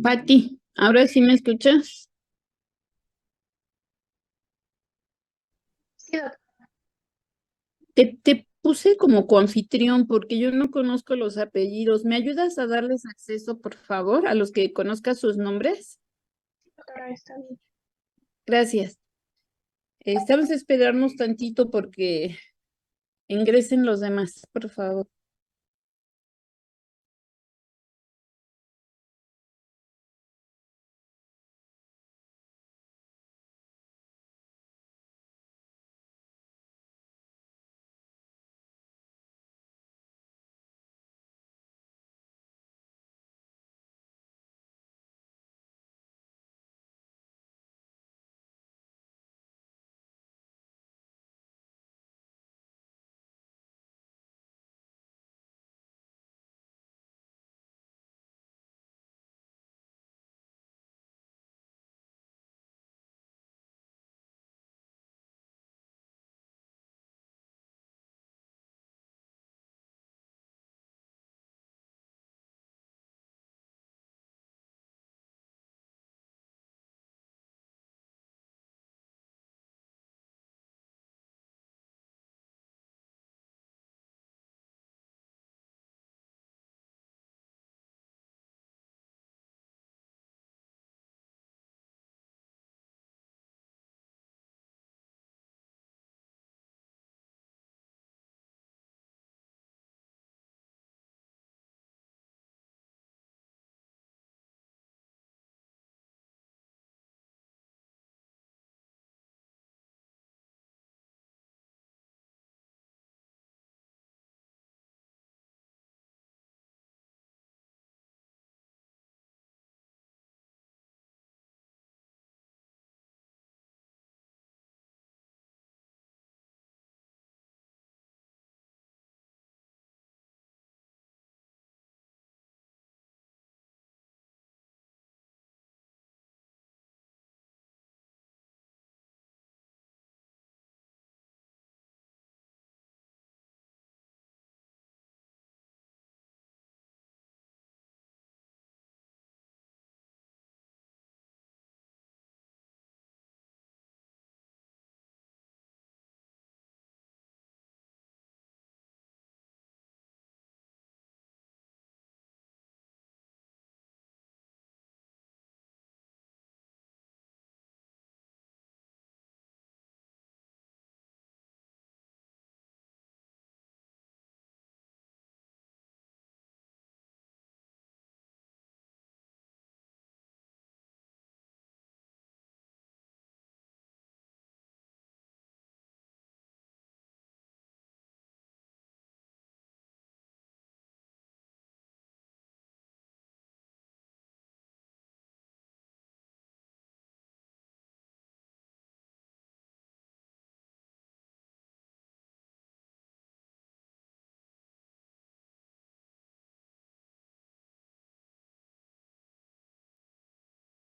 Pati, ¿ahora sí me escuchas? Sí, doctora. Te puse como coanfitrión porque yo no conozco los apellidos. ¿Me ayudas a darles acceso, por favor, a los que conozcas sus nombres? Doctora, está bien. Gracias. Vamos a esperarnos tantito porque ingresen los demás, por favor.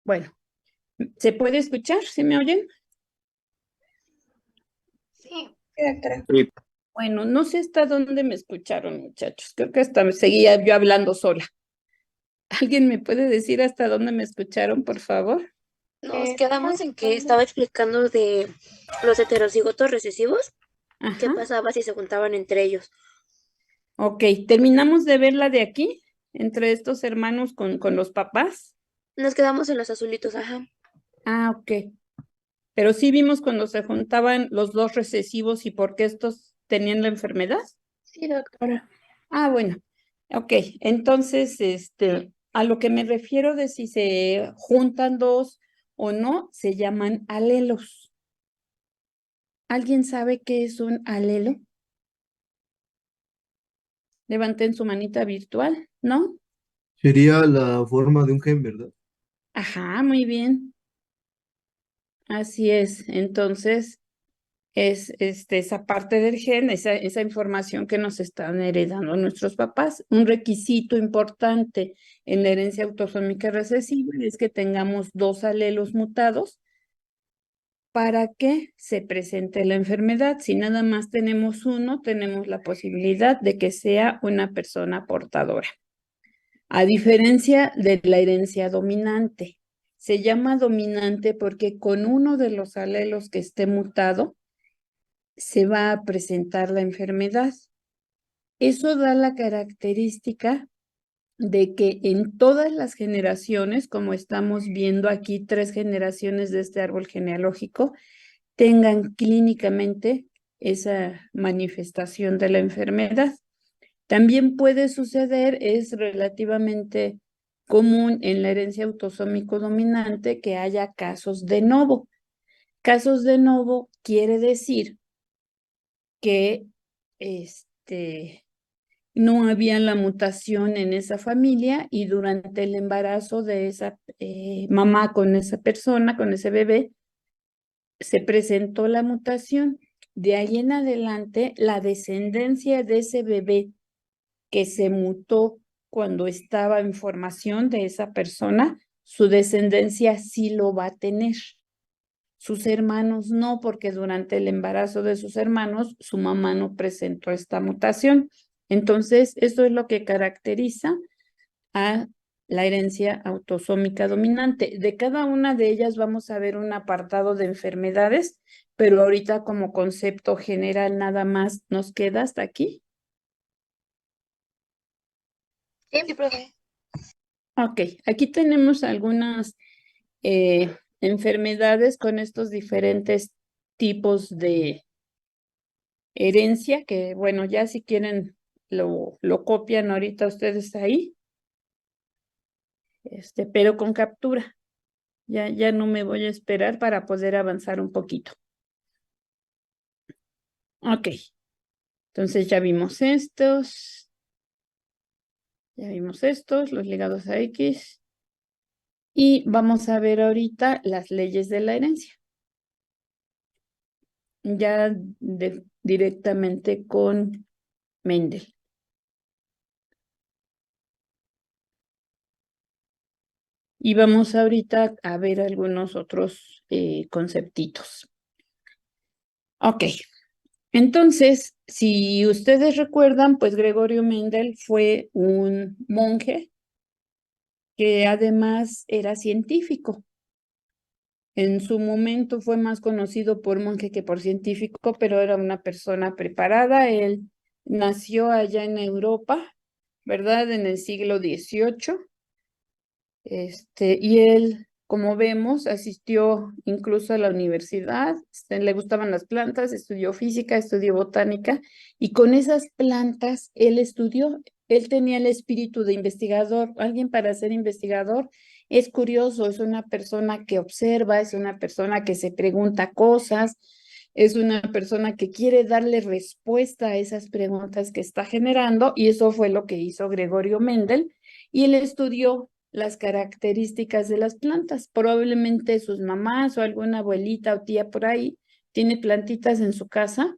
Bueno, ¿se puede escuchar? ¿Sí me oyen? Sí, doctora. Sí, Bueno, no sé hasta dónde me escucharon, muchachos. Creo que hasta me seguía yo hablando sola. ¿Alguien me puede decir hasta dónde me escucharon, por favor? Nos quedamos en que estaba explicando de los heterocigotos recesivos, qué Ajá. pasaba si se juntaban entre ellos. Ok, terminamos de ver la de aquí, entre estos hermanos con los papás. Nos quedamos en los azulitos, ajá. Ah, ok. Pero sí vimos cuando se juntaban los dos recesivos y por qué estos tenían la enfermedad. Sí, doctora. Ah, bueno. Ok, entonces, a lo que me refiero de si se juntan dos o no, se llaman alelos. ¿Alguien sabe qué es un alelo? Levanten su manita virtual, ¿no? sería la forma de un gen, ¿verdad? Ajá, muy bien. Así es. Entonces, es esa parte del gen, esa información que nos están heredando nuestros papás. Un requisito importante en la herencia autosómica recesiva es que tengamos dos alelos mutados para que se presente la enfermedad. Si nada más tenemos uno, tenemos la posibilidad de que sea una persona portadora. A diferencia de la herencia dominante. Se llama dominante porque con uno de los alelos que esté mutado, se va a presentar la enfermedad. Eso da la característica de que en todas las generaciones, como estamos viendo aquí, 3 generaciones de este árbol genealógico, tengan clínicamente esa manifestación de la enfermedad. También puede suceder, es relativamente común en la herencia autosómico dominante que haya casos de novo. Casos de novo quiere decir que no había la mutación en esa familia y durante el embarazo de esa mamá con esa persona, con ese bebé, se presentó la mutación. De ahí en adelante, la descendencia de ese bebé que se mutó cuando estaba en formación de esa persona, su descendencia sí lo va a tener. Sus hermanos no, porque durante el embarazo de sus hermanos, su mamá no presentó esta mutación. Entonces, eso es lo que caracteriza a la herencia autosómica dominante. De cada una de ellas vamos a ver un apartado de enfermedades, pero ahorita como concepto general nada más nos queda hasta aquí. Sí, profe. Ok, aquí tenemos algunas enfermedades con estos diferentes tipos de herencia, que bueno, ya si quieren lo copian ahorita ustedes ahí, pero con captura. Ya no me voy a esperar para poder avanzar un poquito. Ok, entonces ya vimos estos, los ligados a X, y vamos a ver ahorita las leyes de la herencia. Ya directamente con Mendel. Y vamos ahorita a ver algunos otros conceptitos. Ok, entonces, si ustedes recuerdan, pues Gregorio Mendel fue un monje que además era científico. En su momento fue más conocido por monje que por científico, pero era una persona preparada. Él nació allá en Europa, ¿verdad? En el siglo XVIII. Y él, como vemos, asistió incluso a la universidad, le gustaban las plantas, estudió física, estudió botánica, y con esas plantas él tenía el espíritu de investigador. Alguien para ser investigador es curioso, es una persona que observa, es una persona que se pregunta cosas, es una persona que quiere darle respuesta a esas preguntas que está generando, y eso fue lo que hizo Gregorio Mendel, y él estudió las características de las plantas. Probablemente sus mamás o alguna abuelita o tía por ahí tiene plantitas en su casa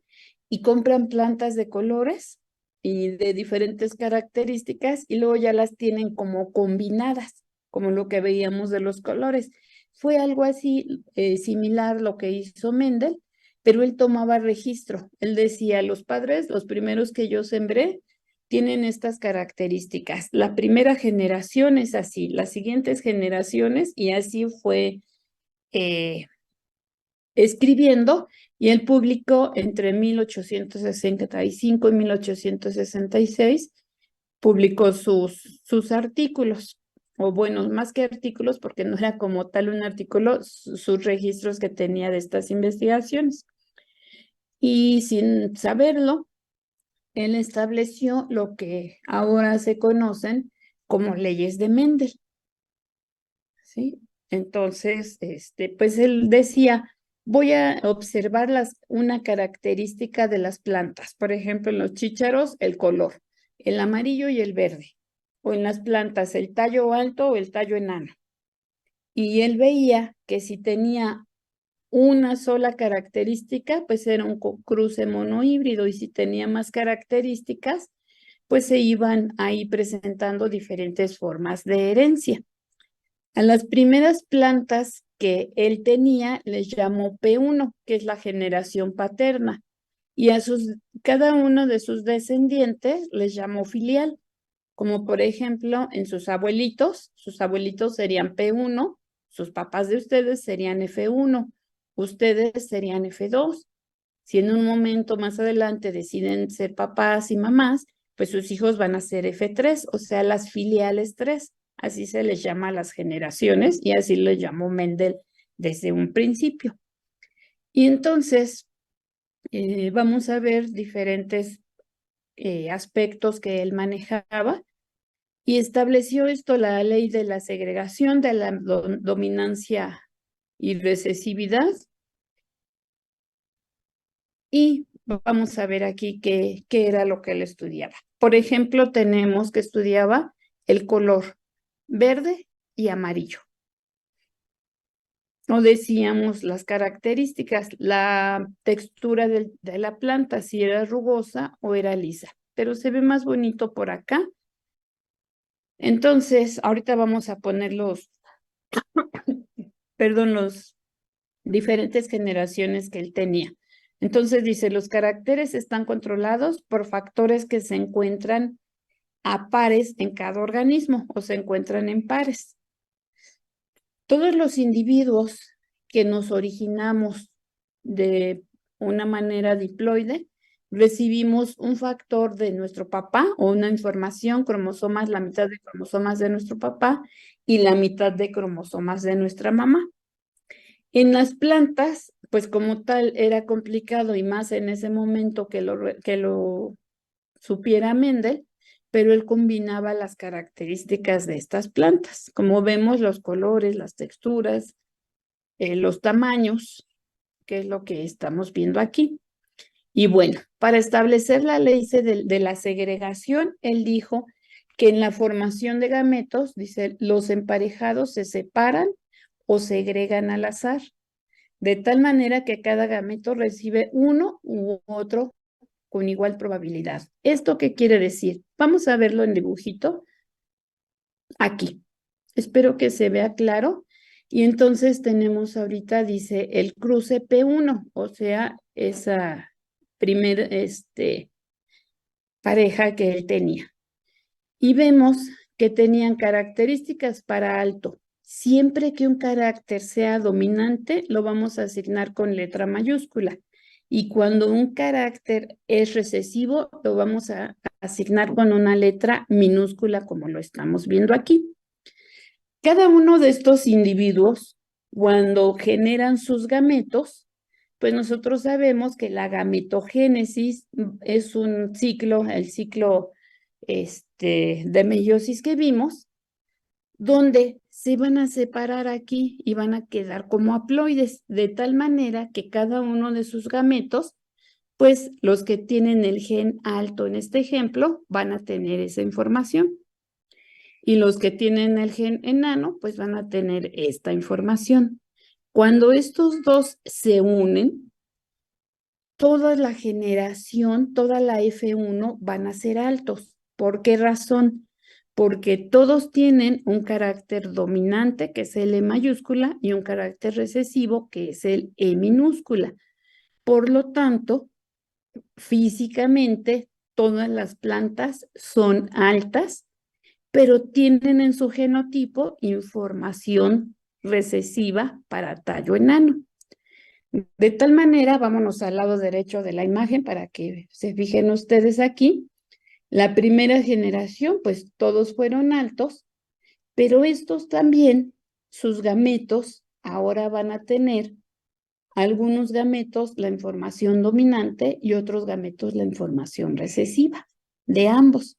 y compran plantas de colores y de diferentes características y luego ya las tienen como combinadas, como lo que veíamos de los colores. Fue algo así similar lo que hizo Mendel, pero él tomaba registro. Él decía, los padres, los primeros que yo sembré, tienen estas características. La primera generación es así, las siguientes generaciones, y así fue escribiendo, y él publicó entre 1865 y 1866, publicó sus artículos, o bueno, más que artículos, porque no era como tal un artículo, sus registros que tenía de estas investigaciones. Y sin saberlo, él estableció lo que ahora se conocen como leyes de Mendel, ¿sí? Entonces, pues él decía, voy a observar una característica de las plantas, por ejemplo, en los chícharos, el color, el amarillo y el verde, o en las plantas, el tallo alto o el tallo enano. Y él veía que si tenía una sola característica, pues era un cruce monohíbrido, y si tenía más características, pues se iban ahí presentando diferentes formas de herencia. A las primeras plantas que él tenía les llamó P1, que es la generación paterna, y cada uno de sus descendientes les llamó filial. como por ejemplo en sus abuelitos serían P1, sus papás de ustedes serían F1, ustedes serían F2. Si en un momento más adelante deciden ser papás y mamás, pues sus hijos van a ser F3, o sea, las filiales 3. Así se les llama a las generaciones y así lo llamó Mendel desde un principio. Y entonces vamos a ver diferentes aspectos que él manejaba y estableció esto, la ley de la segregación, de la dominancia y recesividad. Y vamos a ver aquí qué era lo que él estudiaba. Por ejemplo, tenemos que estudiaba el color verde y amarillo. No decíamos las características, la textura de la planta, si era rugosa o era lisa, pero se ve más bonito por acá. Entonces, ahorita vamos a poner los diferentes generaciones que él tenía. Entonces dice, los caracteres están controlados por factores que se encuentran a pares en cada organismo o se encuentran en pares. Todos los individuos que nos originamos de una manera diploide, recibimos un factor de nuestro papá o una información, cromosomas, la mitad de cromosomas de nuestro papá y la mitad de cromosomas de nuestra mamá. En las plantas, pues como tal, era complicado y más en ese momento que lo supiera Mendel, pero él combinaba las características de estas plantas. Como vemos, los colores, las texturas, los tamaños, que es lo que estamos viendo aquí. Y bueno, para establecer la ley de la segregación, él dijo que en la formación de gametos, dice, los emparejados se separan o segregan al azar, de tal manera que cada gameto recibe uno u otro con igual probabilidad. ¿Esto qué quiere decir? Vamos a verlo en dibujito aquí. Espero que se vea claro. Y entonces tenemos ahorita, dice, el cruce P1, o sea, esa primer pareja que él tenía. Y vemos que tenían características para alto. Siempre que un carácter sea dominante, lo vamos a asignar con letra mayúscula. Y cuando un carácter es recesivo, lo vamos a asignar con una letra minúscula, como lo estamos viendo aquí. Cada uno de estos individuos, cuando generan sus gametos, pues nosotros sabemos que la gametogénesis es un ciclo, el ciclo de meiosis que vimos, donde se van a separar aquí y van a quedar como haploides, de tal manera que cada uno de sus gametos, pues los que tienen el gen alto en este ejemplo, van a tener esa información. Y los que tienen el gen enano, pues van a tener esta información. Cuando estos dos se unen, toda la generación, toda la F1 van a ser altos. ¿Por qué razón? Porque todos tienen un carácter dominante, que es el E mayúscula, y un carácter recesivo, que es el E minúscula. Por lo tanto, físicamente, todas las plantas son altas, pero tienen en su genotipo información recesiva para tallo enano. De tal manera, vámonos al lado derecho de la imagen para que se fijen ustedes aquí. La primera generación, pues todos fueron altos, pero estos también, sus gametos, ahora van a tener algunos gametos la información dominante y otros gametos la información recesiva de ambos.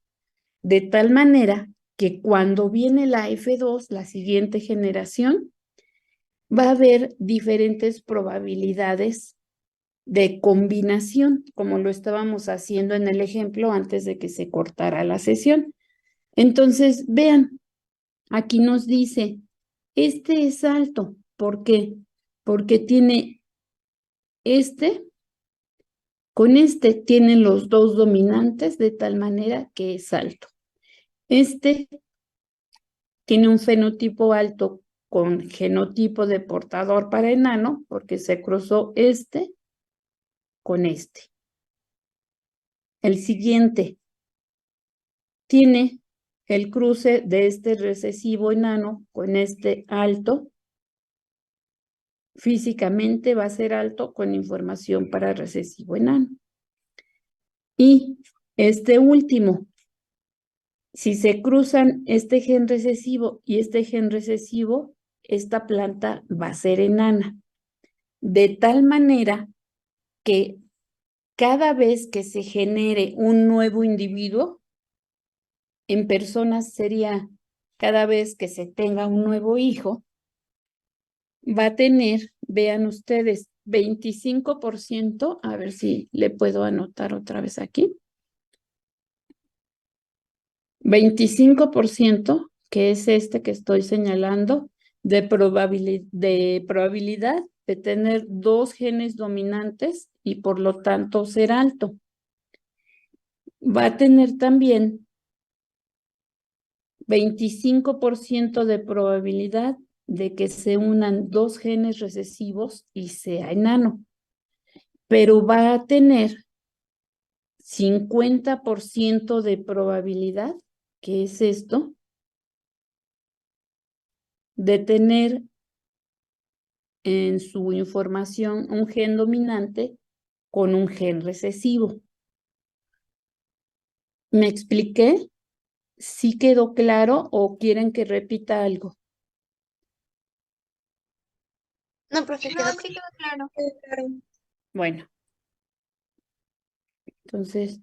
De tal manera que cuando viene la F2, la siguiente generación, va a haber diferentes probabilidades de combinación, como lo estábamos haciendo en el ejemplo antes de que se cortara la sesión. Entonces, vean, aquí nos dice, este es alto. ¿Por qué? Porque tiene con este tienen los dos dominantes de tal manera que es alto. Este tiene un fenotipo alto con genotipo de portador para enano, porque se cruzó este con este. El siguiente tiene el cruce de este recesivo enano con este alto, físicamente va a ser alto con información para recesivo enano. Y este último, si se cruzan este gen recesivo y este gen recesivo, esta planta va a ser enana. De tal manera que cada vez que se genere un nuevo individuo, en personas sería cada vez que se tenga un nuevo hijo, va a tener, vean ustedes, 25%, a ver si le puedo anotar otra vez aquí, 25%, que es este que estoy señalando, de probabilidad de tener dos genes dominantes y por lo tanto ser alto. Va a tener también 25% de probabilidad de que se unan dos genes recesivos y sea enano, pero va a tener 50% de probabilidad, que es esto, de tener en su información un gen dominante con un gen recesivo. ¿Me expliqué? ¿Sí quedó claro o quieren que repita algo? No, profe, No, quedó sí quedó claro. claro. Bueno, entonces,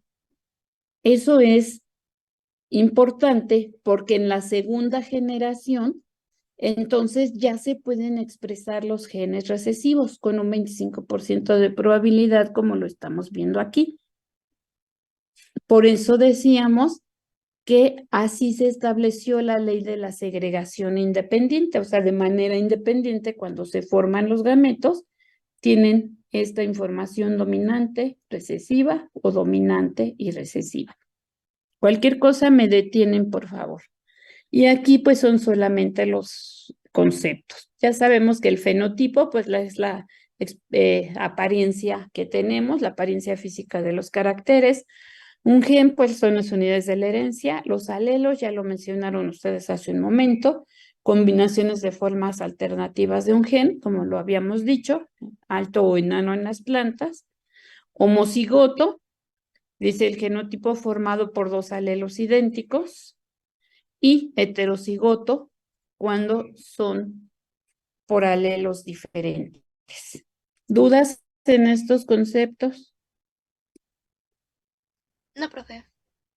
eso es importante porque en la segunda generación, entonces ya se pueden expresar los genes recesivos con un 25% de probabilidad, como lo estamos viendo aquí. Por eso decíamos que así se estableció la ley de la segregación independiente, o sea, de manera independiente, cuando se forman los gametos, tienen esta información dominante, recesiva o dominante y recesiva. Cualquier cosa me detienen, por favor. Y aquí pues son solamente los conceptos. Ya sabemos que el fenotipo pues es la apariencia que tenemos, la apariencia física de los caracteres. Un gen pues son las unidades de la herencia, los alelos, ya lo mencionaron ustedes hace un momento, combinaciones de formas alternativas de un gen, como lo habíamos dicho, alto o enano en las plantas. Homocigoto, dice el genotipo formado por dos alelos idénticos, y heterocigoto cuando son por alelos diferentes. ¿Dudas en estos conceptos? No, profe.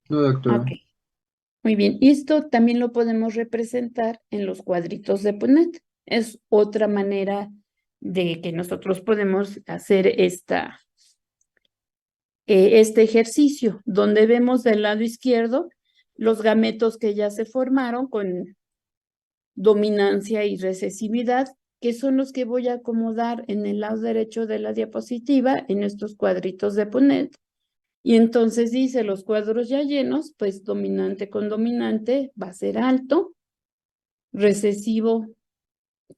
No, doctora. Ok, muy bien. Y esto también lo podemos representar en los cuadritos de Punnett. Es otra manera de que nosotros podemos hacer este ejercicio, donde vemos del lado izquierdo los gametos que ya se formaron con dominancia y recesividad, que son los que voy a acomodar en el lado derecho de la diapositiva, en estos cuadritos de Punnett. Y entonces dice, los cuadros ya llenos, pues dominante con dominante va a ser alto, recesivo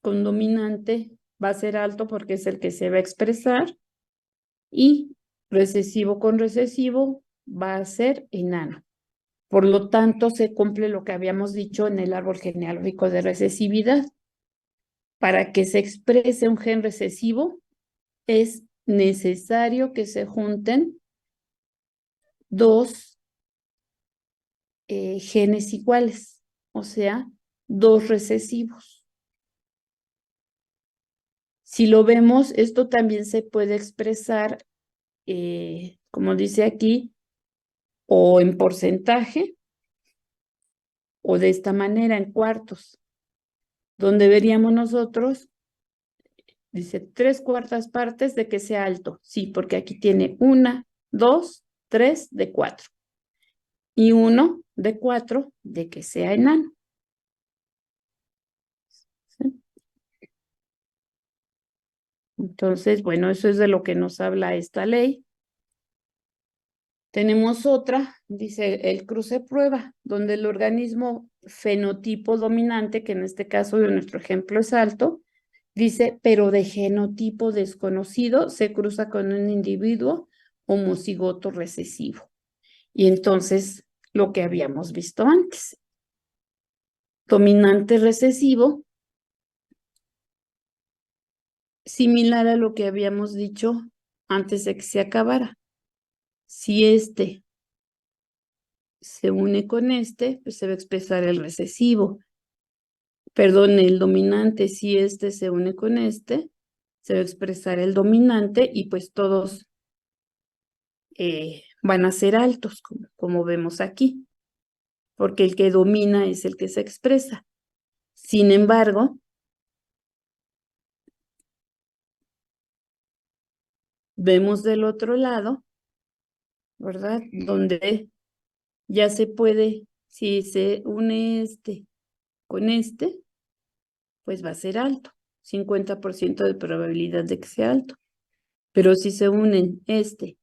con dominante va a ser alto porque es el que se va a expresar, y recesivo con recesivo va a ser enano. Por lo tanto, se cumple lo que habíamos dicho en el árbol genealógico de recesividad. Para que se exprese un gen recesivo, es necesario que se junten dos genes iguales, o sea, dos recesivos. Si lo vemos, esto también se puede expresar, como dice aquí, o en porcentaje, o de esta manera, en cuartos, donde veríamos nosotros, dice 3/4 partes de que sea alto. Sí, porque aquí tiene 1, 2, 3 de 4. Y 1 de 4 de que sea enano. ¿Sí? Entonces, bueno, eso es de lo que nos habla esta ley. Tenemos otra, dice el cruce prueba, donde el organismo fenotipo dominante, que en este caso de nuestro ejemplo es alto, dice, pero de genotipo desconocido se cruza con un individuo homocigoto recesivo. Y entonces, lo que habíamos visto antes, dominante recesivo, similar a lo que habíamos dicho antes de que se acabara. Si este se une con este, pues se va a expresar el recesivo. Perdón, el dominante, si este se une con este, se va a expresar el dominante y pues todos van a ser altos, como vemos aquí, porque el que domina es el que se expresa. Sin embargo, vemos del otro lado, ¿verdad? Donde ya se puede, si se une este con este, pues va a ser alto, 50% de probabilidad de que sea alto. Pero si se unen este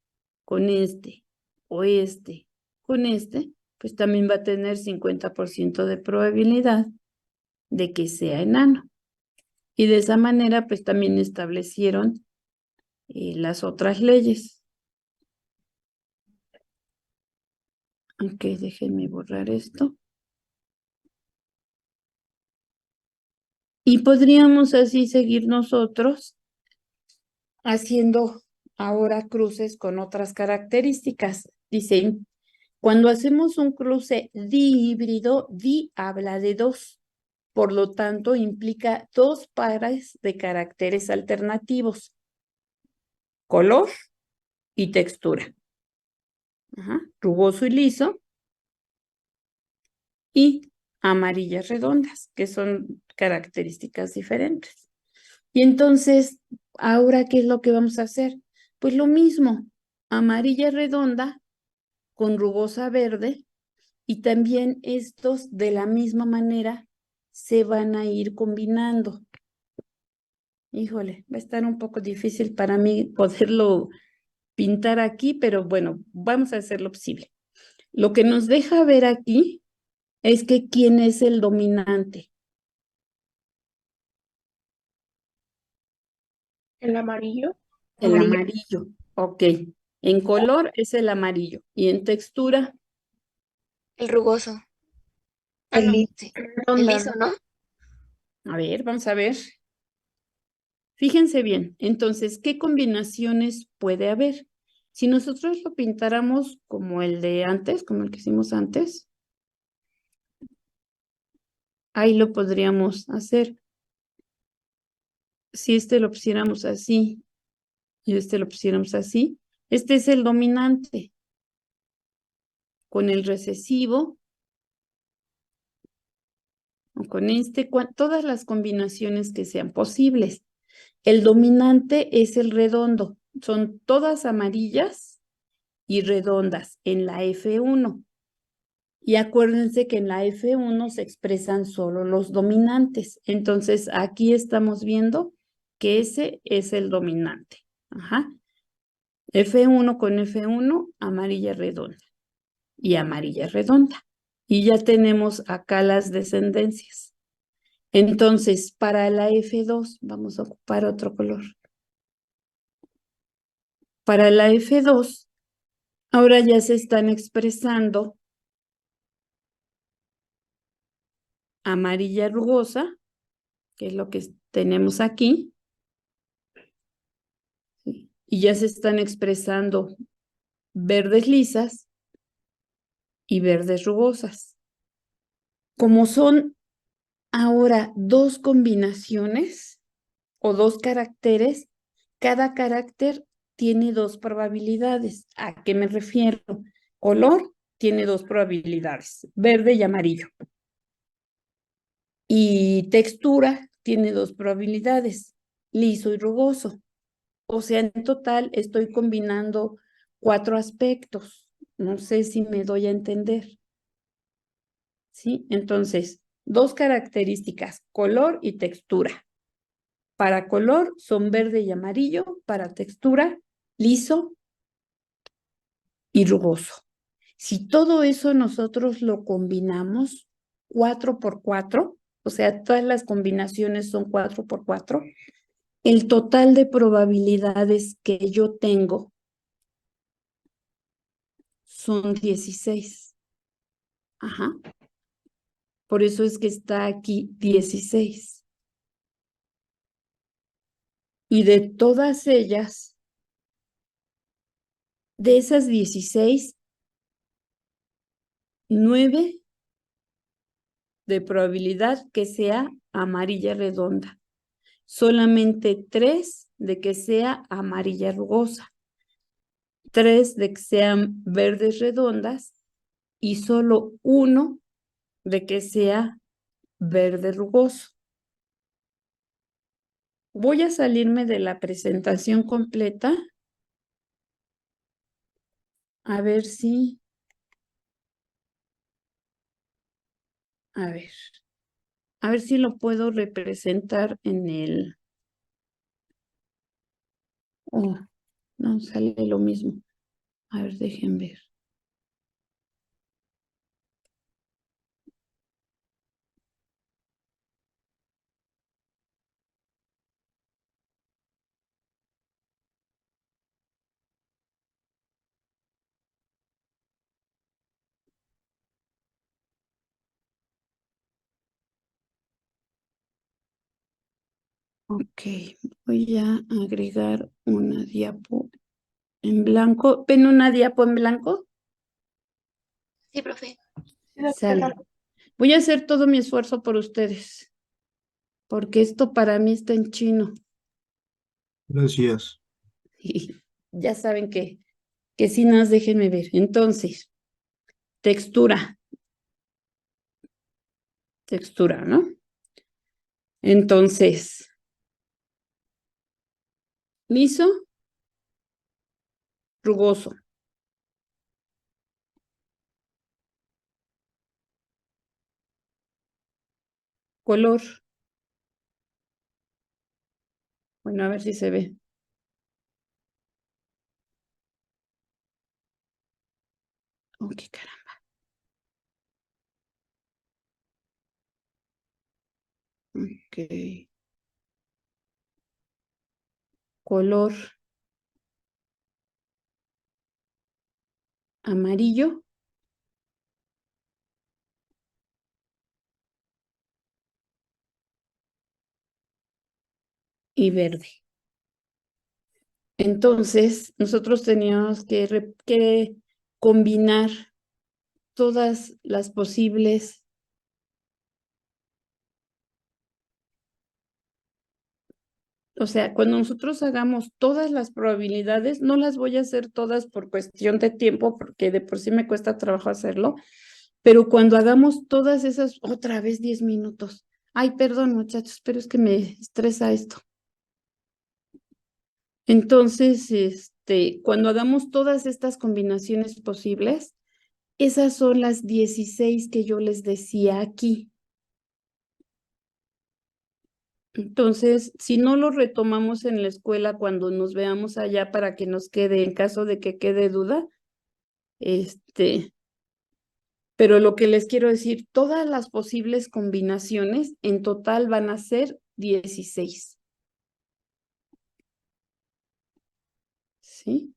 con este o este con este, pues también va a tener 50% de probabilidad de que sea enano. Y de esa manera, pues también establecieron las otras leyes. Ok, déjenme borrar esto. Y podríamos así seguir nosotros haciendo ahora cruces con otras características. Dice, cuando hacemos un cruce dihíbrido, di habla de dos. Por lo tanto, implica dos pares de caracteres alternativos, color y textura. Rugoso y liso y amarillas redondas, que son características diferentes. Y entonces, ¿ahora qué es lo que vamos a hacer? Pues lo mismo, amarilla redonda con rugosa verde y también estos de la misma manera se van a ir combinando. Híjole, va a estar un poco difícil para mí poderlo pintar aquí, pero bueno, vamos a hacer lo posible. Lo que nos deja ver aquí es que quién es el dominante. El amarillo. El amarillo, ok. En color es el amarillo y en textura, El rugoso. El no, liso. sí. Redonda, El liso, ¿no? a ver, vamos a ver. Fíjense bien, entonces, ¿qué combinaciones puede haber? Si nosotros lo pintáramos como el de antes, como el que hicimos antes, ahí lo podríamos hacer. Si este lo pusiéramos así y este lo pusiéramos así, este es el dominante con el recesivo o con este, todas las combinaciones que sean posibles. El dominante es el redondo, son todas amarillas y redondas en la F1. Y acuérdense que en la F1 se expresan solo los dominantes. Entonces, aquí estamos viendo que ese es el dominante. Ajá. F1 con F1, amarilla redonda y amarilla redonda. Y ya tenemos acá las descendencias. Entonces, para la F2 vamos a ocupar otro color. Para la F2, ahora ya se están expresando amarilla rugosa, que es lo que tenemos aquí, y ya se están expresando verdes lisas y verdes rugosas. Como son ahora dos combinaciones o dos caracteres, cada carácter tiene dos probabilidades. ¿A qué me refiero? Color tiene dos probabilidades, verde y amarillo. Y textura tiene dos probabilidades, liso y rugoso. O sea, en total estoy combinando 4 aspectos. No sé si me doy a entender. ¿Sí? Entonces, dos características, color y textura. Para color son verde y amarillo, para textura, liso y rugoso. Si todo eso nosotros lo combinamos 4 por 4, o sea, todas las combinaciones son 4 por 4, el total de probabilidades que yo tengo son 16. Ajá. Por eso es que está aquí 16. Y de todas ellas, de esas 16, 9 de probabilidad que sea amarilla redonda. Solamente 3 de que sea amarilla rugosa. 3 de que sean verdes redondas y solo 1 de que sea verde rugoso. Voy a salirme de la presentación completa. A ver si... A ver si lo puedo representar en el... Oh, no sale lo mismo. A ver, dejen ver. Ok, voy a agregar una diapo en blanco. ¿Ven una diapo en blanco? Sí, profe. Sale. Voy a hacer todo mi esfuerzo por ustedes, porque esto para mí está en chino. Gracias. Y ya saben que si no, déjenme ver. Entonces, textura, ¿no? Entonces, liso, rugoso. Color. Bueno, a ver si se ve. Oh, qué caramba. Ok. Color amarillo y verde. Entonces, nosotros teníamos que combinar todas las posibles. O sea, cuando nosotros hagamos todas las probabilidades, no las voy a hacer todas por cuestión de tiempo, porque de por sí me cuesta trabajo hacerlo, pero cuando hagamos todas esas, otra vez 10 minutos. Ay, perdón, muchachos, pero es que me estresa esto. Entonces, cuando hagamos todas estas combinaciones posibles, esas son las 16 que yo les decía aquí. Entonces, si no lo retomamos en la escuela cuando nos veamos allá para que nos quede, en caso de que quede duda, pero lo que les quiero decir, todas las posibles combinaciones en total van a ser 16. ¿Sí?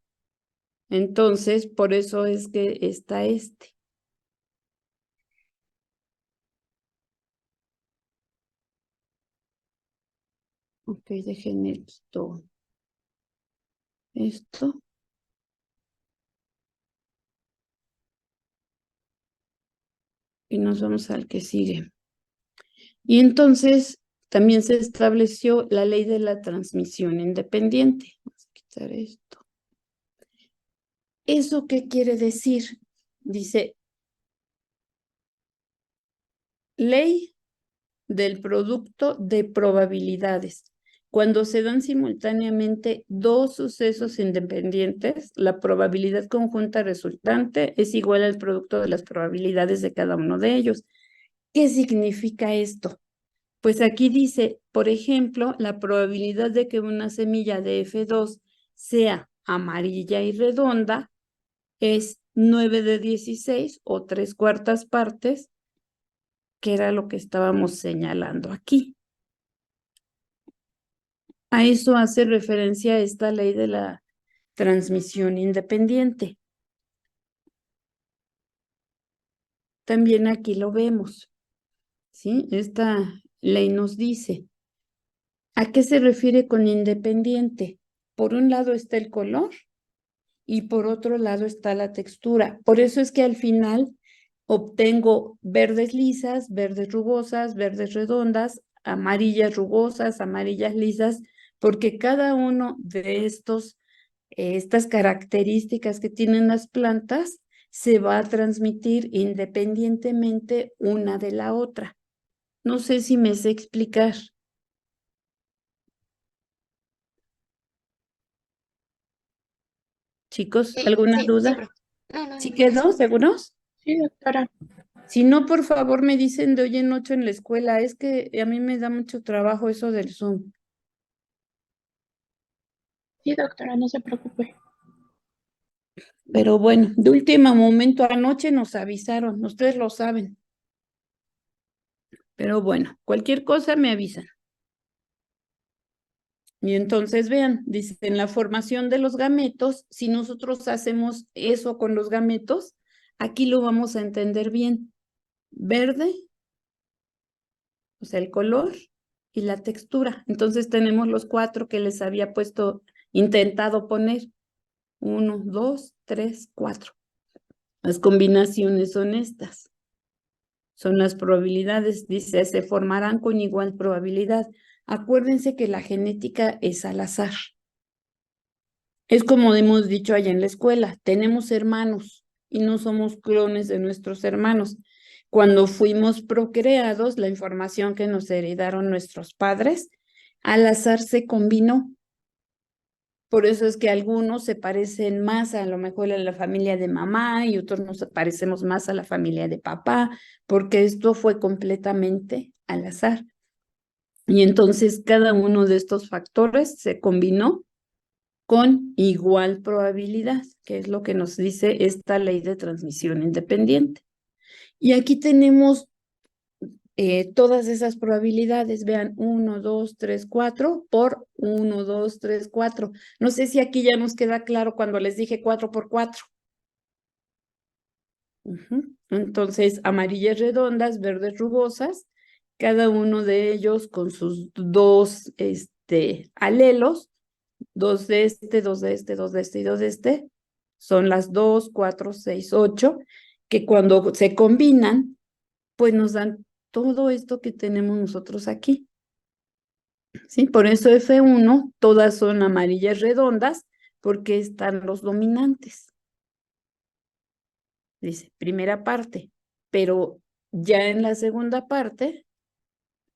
Entonces, por eso es que está este. Ok, déjenme quito esto. Y nos vamos al que sigue. Y entonces también se estableció la ley de la transmisión independiente. Vamos a quitar esto. ¿Eso qué quiere decir? Dice, ley del producto de probabilidades. Cuando se dan simultáneamente dos sucesos independientes, la probabilidad conjunta resultante es igual al producto de las probabilidades de cada uno de ellos. ¿Qué significa esto? Pues aquí dice, por ejemplo, la probabilidad de que una semilla de F2 sea amarilla y redonda es 9 de 16 o 3/4 partes, que era lo que estábamos señalando aquí. A eso hace referencia esta ley de la transmisión independiente. También aquí lo vemos. ¿sí? Esta ley nos dice, ¿a qué se refiere con independiente? Por un lado está el color y por otro lado está la textura. Por eso es que al final obtengo verdes lisas, verdes rugosas, verdes redondas, amarillas rugosas, amarillas lisas, porque cada uno de estas características que tienen las plantas se va a transmitir independientemente una de la otra. No sé si me sé explicar. Chicos, ¿alguna Sí, duda? profe. No, ¿Sí ninguna. quedó? ¿Seguros? Sí, doctora. Si no, por favor, me dicen de hoy en 8 en la escuela. Es que a mí me da mucho trabajo eso del Zoom. Sí, doctora, no se preocupe. Pero bueno, de último momento anoche nos avisaron. Ustedes lo saben. Pero bueno, cualquier cosa me avisan. Y entonces vean, dice, en la formación de los gametos, si nosotros hacemos eso con los gametos, aquí lo vamos a entender bien. Verde, o sea, el color y la textura. Entonces tenemos los 4 que les había intentado poner. 1, 2, 3, 4. Las combinaciones son estas. Son las probabilidades, dice, se formarán con igual probabilidad. Acuérdense que la genética es al azar. Es como hemos dicho allá en la escuela, tenemos hermanos y no somos clones de nuestros hermanos. Cuando fuimos procreados, la información que nos heredaron nuestros padres, al azar se combinó. Por eso es que algunos se parecen más a lo mejor a la familia de mamá y otros nos parecemos más a la familia de papá, porque esto fue completamente al azar. Y entonces cada uno de estos factores se combinó con igual probabilidad, que es lo que nos dice esta ley de transmisión independiente. Y aquí tenemos todas esas probabilidades, vean, 1, 2, 3, 4 por 1, 2, 3, 4. No sé si aquí ya nos queda claro cuando les dije 4 por 4. Entonces, amarillas redondas, verdes rugosas, cada uno de ellos con sus dos alelos, 2 de este, 2 de este, 2 de este y 2 de este, son las 2, 4, 6, 8, que cuando se combinan, pues nos dan todo esto que tenemos nosotros aquí. ¿Sí? Por eso F1, todas son amarillas redondas, porque están los dominantes. Dice, primera parte, pero ya en la segunda parte,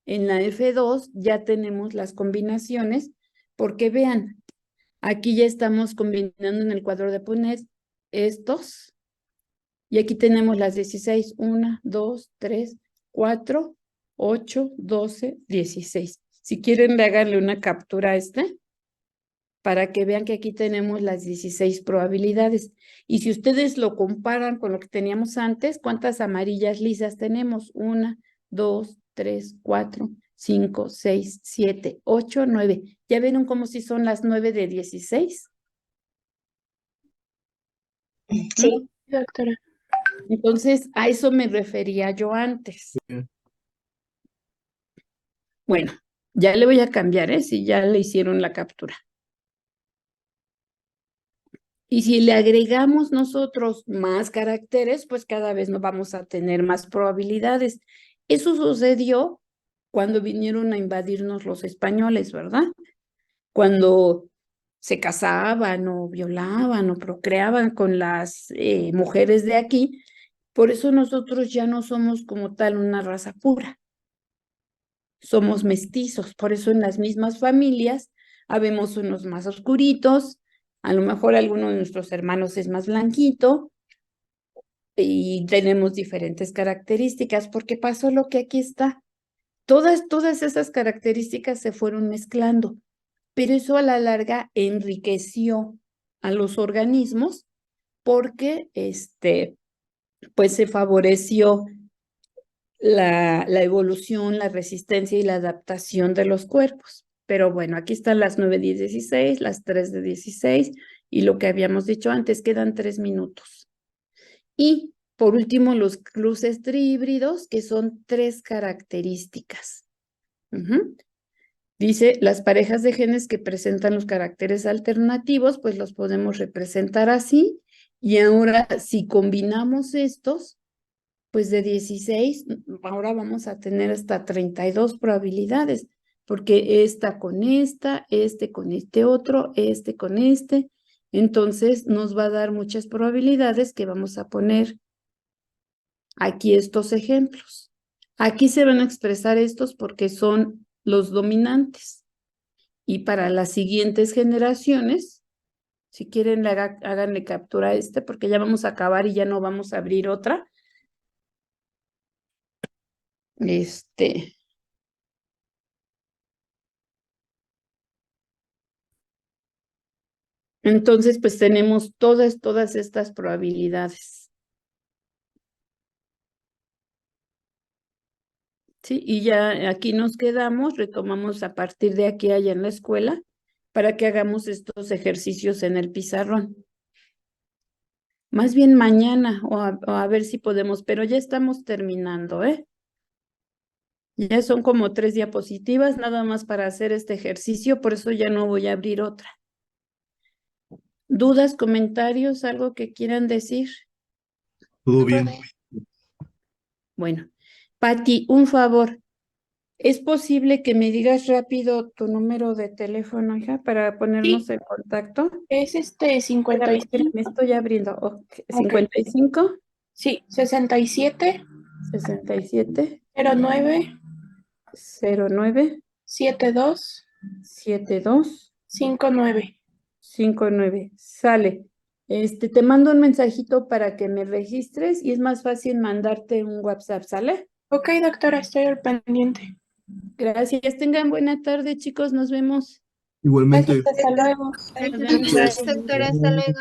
en la F2, ya tenemos las combinaciones, porque vean, aquí ya estamos combinando en el cuadro de Punnett estos, y aquí tenemos las 16, 1, 2, 3, 4, 8, 12, 16. Si quieren, háganle una captura a para que vean que aquí tenemos las 16 probabilidades. Y si ustedes lo comparan con lo que teníamos antes, ¿cuántas amarillas lisas tenemos? 1, 2, 3, 4, 5, 6, 7, 8, 9. ¿Ya vieron cómo si son las 9 de 16? Sí. Doctora. Entonces, a eso me refería yo antes. Bien. Bueno, ya le voy a cambiar, si ya le hicieron la captura. Y si le agregamos nosotros más caracteres, pues cada vez nos vamos a tener más probabilidades. Eso sucedió cuando vinieron a invadirnos los españoles, ¿verdad? Cuando se casaban o violaban o procreaban con las mujeres de aquí. Por eso nosotros ya no somos como tal una raza pura. Somos mestizos, por eso en las mismas familias habemos unos más oscuritos, a lo mejor alguno de nuestros hermanos es más blanquito y tenemos diferentes características, porque pasó lo que aquí está. Todas esas características se fueron mezclando, pero eso a la larga enriqueció a los organismos porque pues se favoreció la evolución, la resistencia y la adaptación de los cuerpos. Pero bueno, aquí están las 9 de 16, las 3 de 16 y lo que habíamos dicho antes, quedan 3 minutos. Y Por último, los cruces trihíbridos, que son 3 características. Ujú. Dice, las parejas de genes que presentan los caracteres alternativos, pues los podemos representar así. Y ahora, si combinamos estos, pues de 16, ahora vamos a tener hasta 32 probabilidades, porque esta con esta, este con este otro, este con este. Entonces, nos va a dar muchas probabilidades que vamos a poner aquí estos ejemplos. Aquí se van a expresar estos porque son los dominantes. Y para las siguientes generaciones, si quieren, háganle captura a este, porque ya vamos a acabar y ya no vamos a abrir otra. Entonces, pues tenemos todas estas probabilidades. Sí, y ya aquí nos quedamos, retomamos a partir de aquí allá en la escuela para que hagamos estos ejercicios en el pizarrón. Más bien mañana o a ver si podemos, pero ya estamos terminando, ¿eh? Ya son como 3 diapositivas nada más para hacer este ejercicio, por eso ya no voy a abrir otra. ¿Dudas, comentarios, algo que quieran decir? Todo bien. Bueno, Pati, un favor. ¿Es posible que me digas rápido tu número de teléfono, hija, para ponernos Sí. en contacto? Es 55. Me estoy abriendo. Ok, 55 Sí, 67 67 09 09 72 72 59. 59. Sale. Te mando un mensajito para que me registres y es más fácil mandarte un WhatsApp, ¿sale? Ok, doctora, estoy al pendiente. Gracias. Tengan buena tarde, chicos. Nos vemos. Igualmente. Gracias, hasta luego. Nos vemos. Gracias, doctora. Hasta luego.